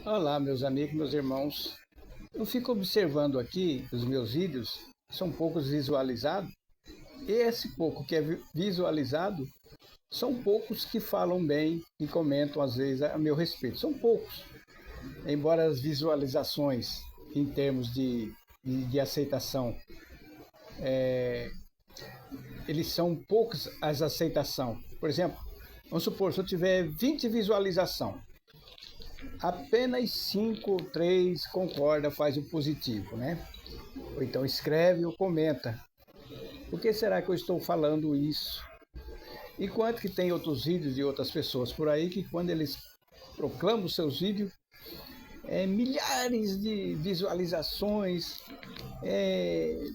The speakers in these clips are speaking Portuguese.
Olá, meus amigos, meus irmãos. Eu fico observando aqui os meus vídeos, são poucos visualizados, e esse pouco que é visualizado, são poucos que falam bem e comentam às vezes a meu respeito. São poucos, embora as visualizações em termos de aceitação, eles são poucos as aceitação. Por exemplo, vamos supor, se eu tiver 20 visualização, apenas 5, 3 concorda, faz o positivo, né? Ou então escreve ou comenta. Por que será que eu estou falando isso? Enquanto que tem outros vídeos de outras pessoas por aí que quando eles proclamam seus vídeos, milhares de visualizações,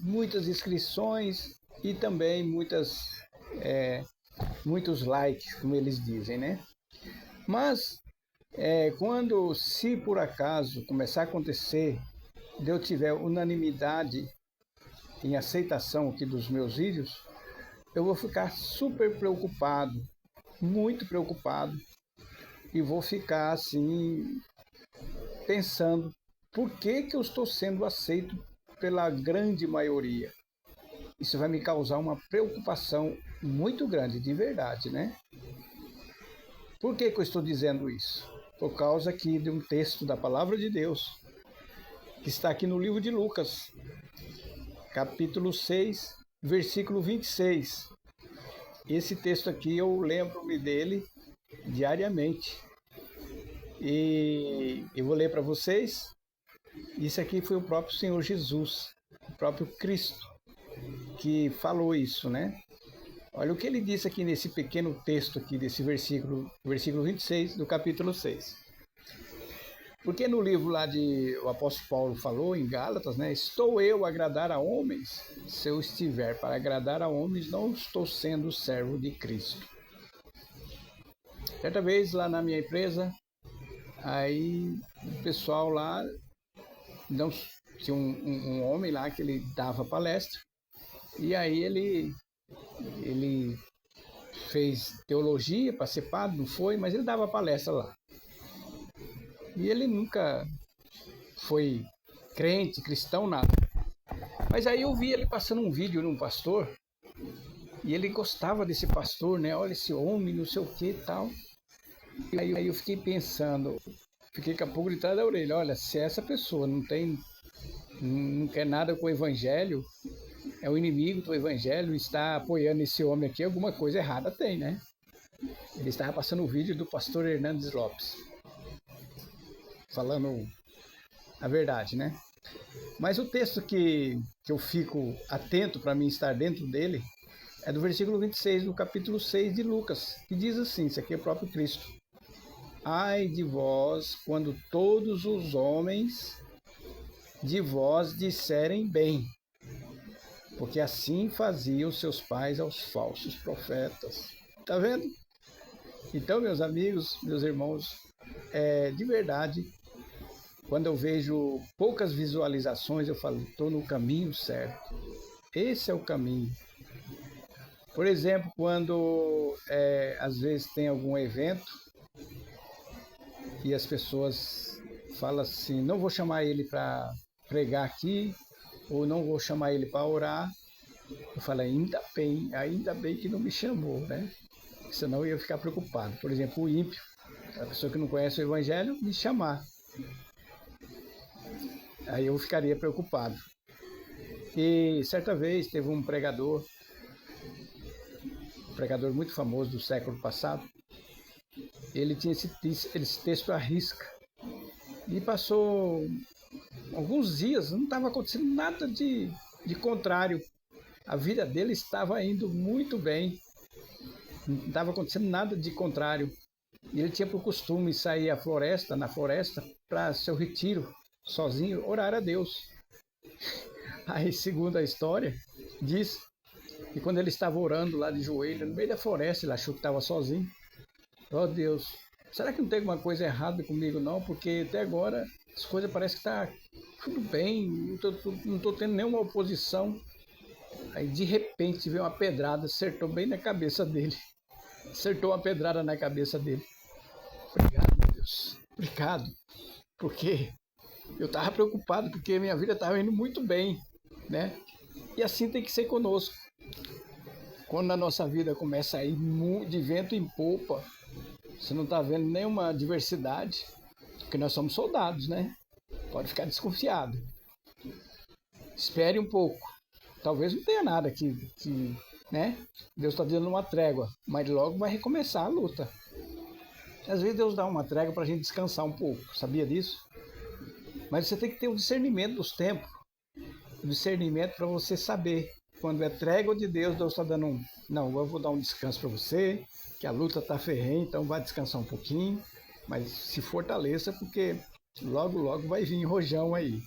muitas inscrições e também muitos likes, como eles dizem, né? Mas quando, se por acaso começar a acontecer, de eu tiver unanimidade em aceitação aqui dos meus vídeos, eu vou ficar super preocupado, muito preocupado, e vou ficar assim, pensando, por que eu estou sendo aceito pela grande maioria? Isso vai me causar uma preocupação muito grande, de verdade, né? Por que eu estou dizendo isso? Por causa aqui de um texto da Palavra de Deus, que está aqui no livro de Lucas, capítulo 6, versículo 26. Esse texto aqui eu lembro-me dele diariamente. E eu vou ler para vocês. Isso aqui foi o próprio Senhor Jesus, o próprio Cristo, que falou isso, né? Olha o que ele disse aqui nesse pequeno texto aqui, desse versículo 26 do capítulo 6. Porque no livro lá o apóstolo Paulo falou em Gálatas, né? Estou eu a agradar a homens? Se eu estiver para agradar a homens, não estou sendo servo de Cristo. Certa vez lá na minha empresa, aí o pessoal lá, não, tinha um homem lá que ele dava palestra, e aí ele fez teologia para ser padre, não foi, mas ele dava palestra lá. E ele nunca foi crente, cristão, nada. Mas aí eu vi ele passando um vídeo num pastor, e ele gostava desse pastor, né? Olha esse homem, não sei o que e tal. E aí eu fiquei pensando, fiquei com a pulga atrás da orelha, olha, se essa pessoa não quer nada com o evangelho, é o inimigo do evangelho, está apoiando esse homem aqui, alguma coisa errada tem, né? Ele estava passando o vídeo do pastor Hernandes Lopes, falando a verdade, né? Mas o texto que eu fico atento para mim estar dentro dele é do versículo 26 do capítulo 6 de Lucas, que diz assim, isso aqui é o próprio Cristo. Ai de vós, quando todos os homens de vós disserem bem, porque assim faziam seus pais aos falsos profetas. Tá vendo? Então, meus amigos, meus irmãos, de verdade, quando eu vejo poucas visualizações, eu falo, estou no caminho certo. Esse é o caminho. Por exemplo, quando às vezes tem algum evento e as pessoas falam assim, não vou chamar ele para pregar aqui, ou não vou chamar ele para orar, eu falo, ainda bem que não me chamou, né? Senão eu ia ficar preocupado. Por exemplo, o ímpio, a pessoa que não conhece o evangelho, me chamar. Aí eu ficaria preocupado. E certa vez teve um pregador muito famoso do século passado, ele tinha esse texto à risca. E passou alguns dias, não estava acontecendo nada de contrário. A vida dele estava indo muito bem. Não estava acontecendo nada de contrário. E ele tinha por costume sair na floresta, para seu retiro, sozinho, orar a Deus. Aí, segundo a história, diz que quando ele estava orando lá de joelho, no meio da floresta, ele achou que estava sozinho. Oh Deus, será que não tem alguma coisa errada comigo não? Porque até agora as coisas parecem que está tudo bem, não estou tendo nenhuma oposição. Aí de repente veio uma pedrada, acertou bem na cabeça dele. Acertou uma pedrada na cabeça dele. Obrigado, meu Deus. Obrigado. porque eu estava preocupado, porque minha vida estava indo muito bem, né? E assim tem que ser conosco. Quando a nossa vida começa a ir de vento em popa, você não está vendo nenhuma diversidade, porque nós somos soldados, né? Pode ficar desconfiado. Espere um pouco. Talvez não tenha nada né? Deus está dando uma trégua, mas logo vai recomeçar a luta. Às vezes Deus dá uma trégua para a gente descansar um pouco, sabia disso? Mas você tem que ter o discernimento dos tempos, o discernimento para você saber quando é trégua de Deus, Deus está dando não, eu vou dar um descanso para você, que a luta está ferrenha, então vai descansar um pouquinho, mas se fortaleça, porque logo vai vir rojão aí.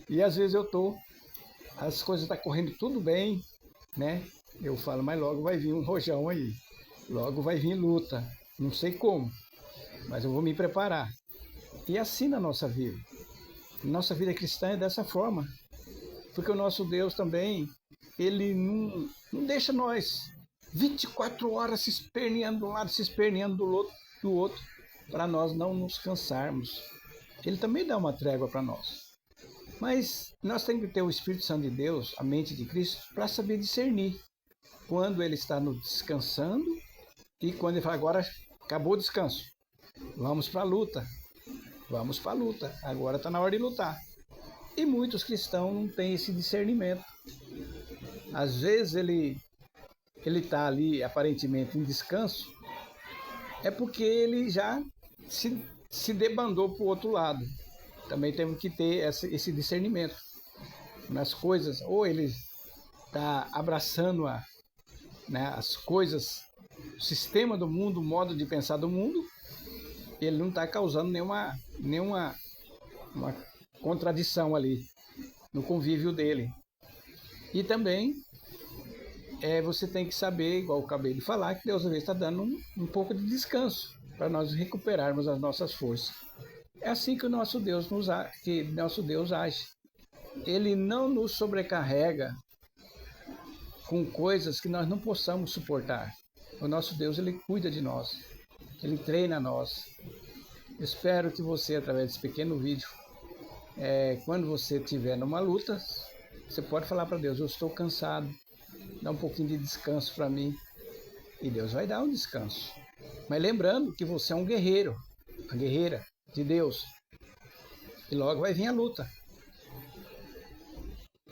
E às vezes as coisas estão correndo tudo bem, né? Eu falo, mas logo vai vir um rojão aí, logo vai vir luta, não sei como, mas eu vou me preparar. E assim na nossa vida. Nossa vida cristã é dessa forma. Porque o nosso Deus também, ele não deixa nós 24 horas se esperneando de um lado, se esperneando do outro, para nós não nos cansarmos. Ele também dá uma trégua para nós. Mas nós temos que ter o Espírito Santo de Deus, a mente de Cristo, para saber discernir quando ele está nos descansando e quando ele fala, agora acabou o descanso, vamos para a luta. Vamos para a luta, agora está na hora de lutar. E muitos cristãos não têm esse discernimento. Às vezes ele ali aparentemente em descanso, é porque ele já se debandou para o outro lado. Também temos que ter esse discernimento nas coisas, ou ele está abraçando né, as coisas, o sistema do mundo, o modo de pensar do mundo, ele não está causando nenhuma uma contradição ali no convívio dele. E também você tem que saber, igual eu acabei de falar, que Deus às vezes está dando um pouco de descanso para nós recuperarmos as nossas forças. É assim que o nosso Deus age. Ele não nos sobrecarrega com coisas que nós não possamos suportar. O nosso Deus, ele cuida de nós. Ele treina nós. Espero que você, através desse pequeno vídeo, quando você estiver numa luta, você pode falar para Deus, eu estou cansado, dá um pouquinho de descanso para mim. E Deus vai dar um descanso. Mas lembrando que você é um guerreiro, uma guerreira de Deus. E logo vai vir a luta.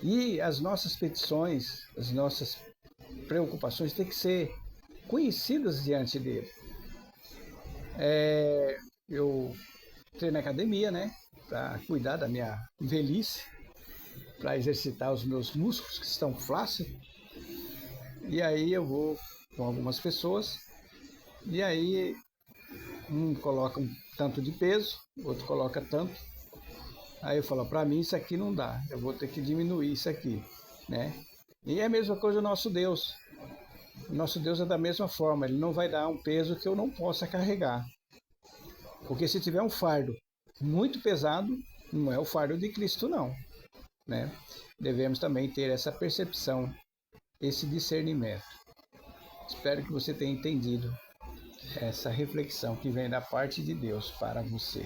E as nossas petições, as nossas preocupações têm que ser conhecidas diante dele. Eu treino na academia, né? Para cuidar da minha velhice, para exercitar os meus músculos que estão flácidos. E aí eu vou com algumas pessoas, e aí um coloca um tanto de peso, outro coloca tanto. Aí eu falo, para mim isso aqui não dá, eu vou ter que diminuir isso aqui, né? E é a mesma coisa o nosso Deus. O nosso Deus é da mesma forma, ele não vai dar um peso que eu não possa carregar. Porque se tiver um fardo muito pesado, não é o fardo de Cristo não, né? Devemos também ter essa percepção, esse discernimento. Espero que você tenha entendido essa reflexão que vem da parte de Deus para você.